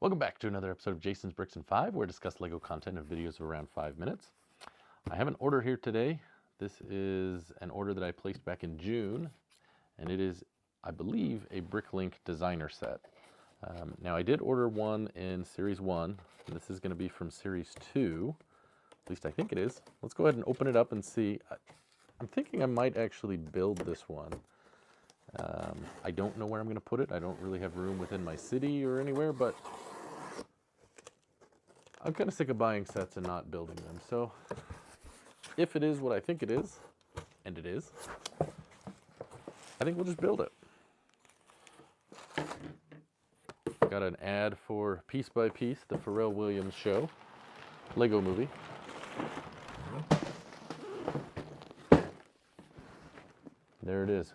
Welcome back to another episode of Jason's Bricks and 5, where I discuss LEGO content in videos of around 5 minutes. I have an order here today. This is an order that I placed back in June, and it is, I believe, a Bricklink Designer set. Now, I did order one in Series 1, and this is going to be from Series 2. At least I think it is. Let's go ahead and open it up and see. I'm thinking I might actually build this one. I don't know where I'm going to put it. I don't really have room within my city or anywhere, but I'm kind of sick of buying sets and not building them. So if it is what I think it is, and it is, I think we'll just build it. Got an ad for Piece by Piece, the Pharrell Williams show, Lego movie. There it is.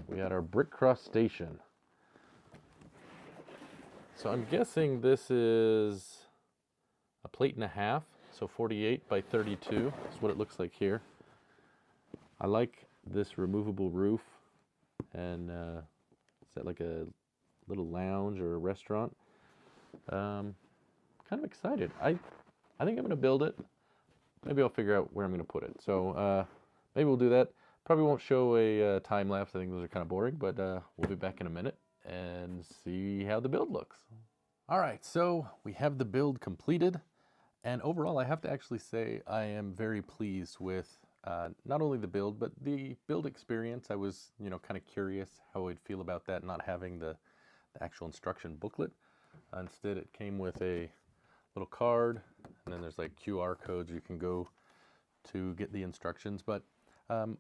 We got our Brickcross station. So I'm guessing this is a plate and a half, so 48 by 32 is what it looks like here. I like this removable roof, and is that like a little lounge or a restaurant? Kind of excited. I think I'm going to build it. Maybe I'll figure out where I'm going to put it. So maybe we'll do that. Probably won't show a time lapse. I think those are kind of boring, but we'll be back in a minute and see how the build looks. All right, so we have the build completed. And overall, I have to actually say I am very pleased with not only the build, but the build experience. I was, kind of curious how I'd feel about that, not having the actual instruction booklet. Instead, it came with a little card, and then there's like QR codes you can go to get the instructions. But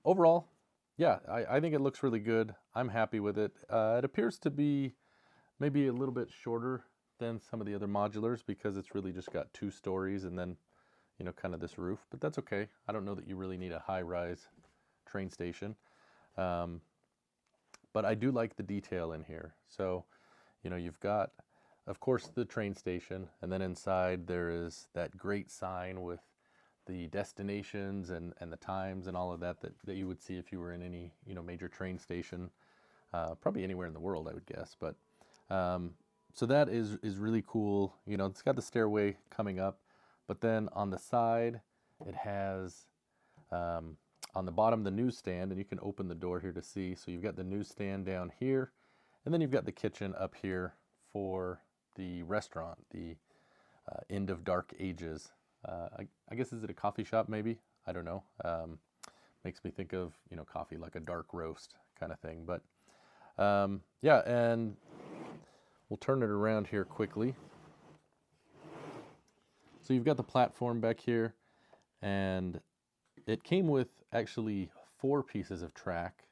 overall, yeah, I think it looks really good. I'm happy with it. It appears to be maybe a little bit shorter than some of the other modulars because it's really just got 2 stories and then, kind of this roof. But that's okay. I don't know that you really need a high-rise train station. But I do like the detail in here. So, you've got, of course, the train station, and then inside there is that great sign with the destinations and the times and all of that you would see if you were in any, major train station, probably anywhere in the world, I would guess. But so that is really cool. It's got the stairway coming up, but then on the side, it has on the bottom the newsstand, and you can open the door here to see. So you've got the newsstand down here, and then you've got the kitchen up here for the restaurant, the End of Dark Ages. I guess, is it a coffee shop maybe? I don't know. Makes me think of, coffee, like a dark roast kind of thing. But yeah, and we'll turn it around here quickly. So you've got the platform back here, and it came with actually 4 pieces of track,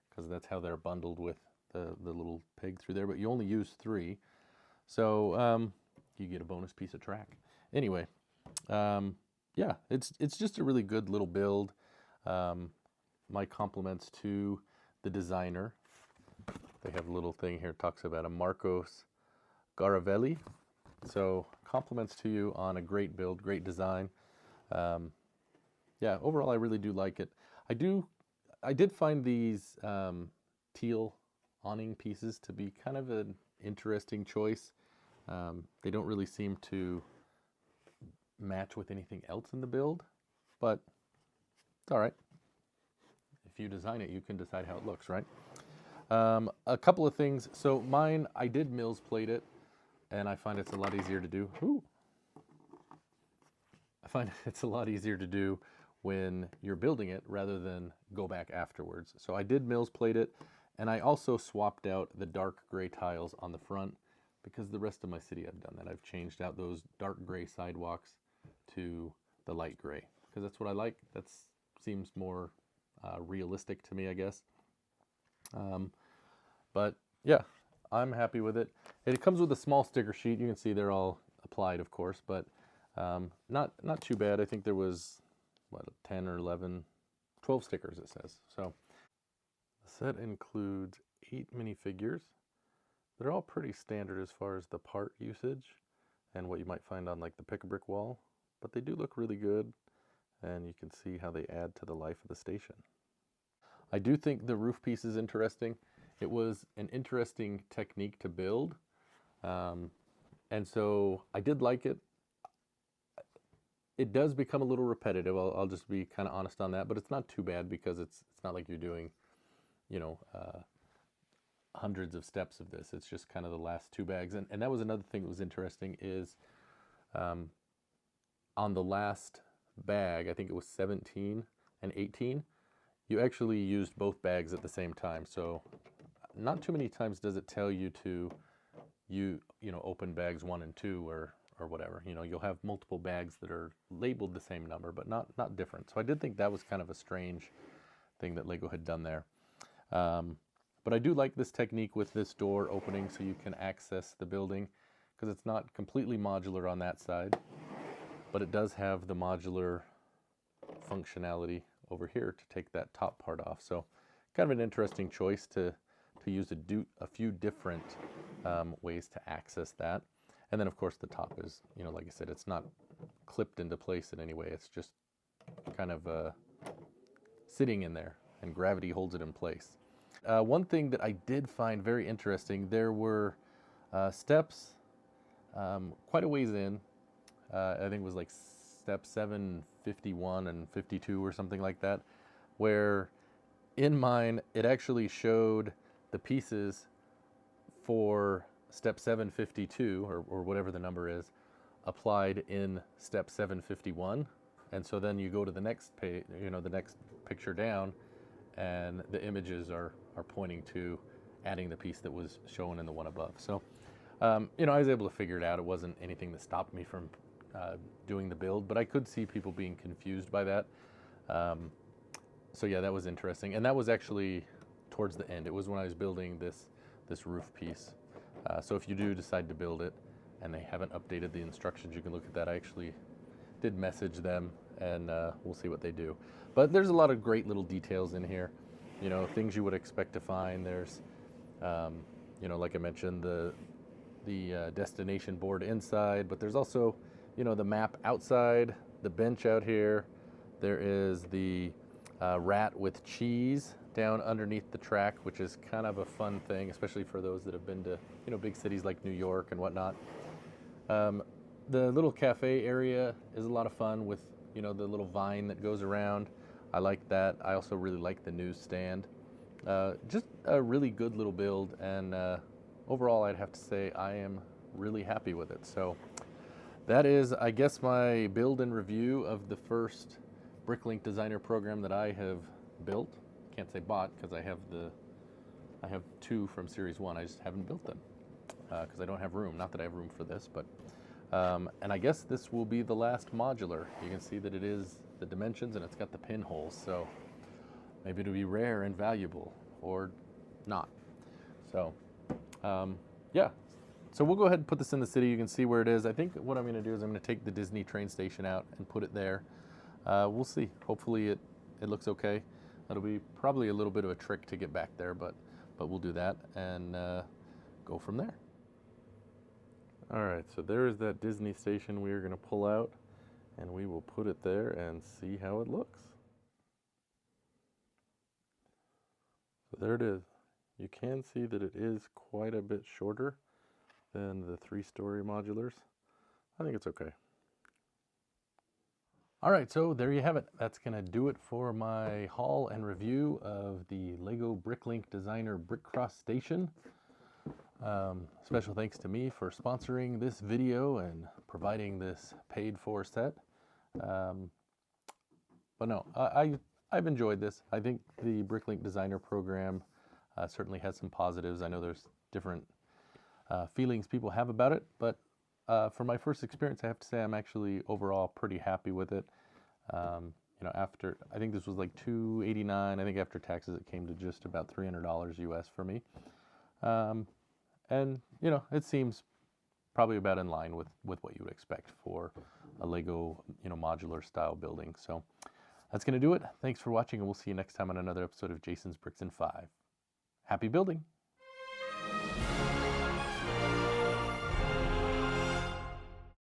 because that's how they're bundled with the little peg through there, but you only use 3. So you get a bonus piece of track. Anyway, yeah, it's just a really good little build. My compliments to the designer. They have a little thing here, talks about a Marcos Garavelli. So compliments to you on a great build, great design. Yeah, overall I really do like it. I did find these teal awning pieces to be kind of an interesting choice. They don't really seem to match with anything else in the build, but it's all right. If you design it, you can decide how it looks, right? A couple of things. So mine, I did Mills plate it, and I find it's a lot easier to do. Ooh. I find it's a lot easier to do when you're building it rather than go back afterwards. So I did Mills plate it, and I also swapped out the dark gray tiles on the front because the rest of my city I've done that. I've changed out those dark gray sidewalks to the light gray because that's what I like. That seems more realistic to me, I guess. But yeah, I'm happy with it. It comes with a small sticker sheet. You can see they're all applied, of course, but not too bad. I think there was, 10 or 11, 12 stickers, it says. So the set includes 8 minifigures. They're all pretty standard as far as the part usage and what you might find on like the pick-a-brick wall, but they do look really good, and you can see how they add to the life of the station. I do think the roof piece is interesting. It was an interesting technique to build. And so I did like it. It does become a little repetitive. I'll just be kind of honest on that, but it's not too bad because it's not like you're doing, you know, hundreds of steps of this. It's just kind of the last 2 bags. And that was another thing that was interesting is on the last bag, I think it was 17 and 18, you actually used both bags at the same time. So not too many times does it tell you to you know, open bags 1 and 2 or whatever. You know, you'll have multiple bags that are labeled the same number, but not different. So I did think that was kind of a strange thing that Lego had done there. But I do like this technique with this door opening so you can access the building, because it's not completely modular on that side, but it does have the modular functionality over here to take that top part off. So kind of an interesting choice to use a few different ways to access that. And then of course the top is, you know, like I said, it's not clipped into place in any way. It's just kind of sitting in there, and gravity holds it in place. One thing that I did find very interesting, there were steps quite a ways in. I think it was like step 7, 51, and 52 or something like that, where in mine it actually showed the pieces for step 752 or whatever the number is applied in step 751. And so then you go to the next page, you know, the next picture down, and the images are pointing to adding the piece that was shown in the one above. So you know, I was able to figure it out. It wasn't anything that stopped me from doing the build, but I could see people being confused by that. So yeah, that was interesting. And that was actually towards the end. It was when I was building this roof piece. So if you do decide to build it and they haven't updated the instructions, you can look at that. I actually did message them, and we'll see what they do. But there's a lot of great little details in here, you know, things you would expect to find. There's, you know, like I mentioned, the destination board inside, but there's also, you know, the map outside, the bench out here. There is the rat with cheese down underneath the track, which is kind of a fun thing, especially for those that have been to, you know, big cities like New York and whatnot. The little cafe area is a lot of fun with, you know, the little vine that goes around. I like that. I also really like the newsstand. Just a really good little build, and overall I'd have to say I am really happy with it. So that is, I guess, my build and review of the first Bricklink Designer program that I have built. Can't say bought, because I have 2 from Series 1. I just haven't built them because I don't have room. Not that I have room for this, but and I guess this will be the last modular. You can see that it is the dimensions, and it's got the pinholes, so maybe it'll be rare and valuable, or not. So yeah, so we'll go ahead and put this in the city. You can see where it is. I think what I'm going to do is I'm going to take the Disney train station out and put it there. We'll see. Hopefully it looks okay. That'll be probably a little bit of a trick to get back there, but we'll do that and go from there. All right, so there is that Disney station we are going to pull out, and we will put it there and see how it looks. So there it is. You can see that it is quite a bit shorter than the 3-story modulars. I think it's okay. All right, so there you have it. That's going to do it for my haul and review of the Lego Bricklink Designer Brickcross station. Special thanks to me for sponsoring this video and providing this paid-for set. But no, I've enjoyed this. I think the Bricklink Designer program certainly has some positives. I know there's different feelings people have about it, but for my first experience, I have to say I'm actually overall pretty happy with it. You know, after, I think this was like $289. I think after taxes it came to just about $300 US for me. And you know, it seems probably about in line with what you would expect for a Lego, you know, modular style building. So that's going to do it. Thanks for watching, and we'll see you next time on another episode of Jason's Bricks in 5. Happy building!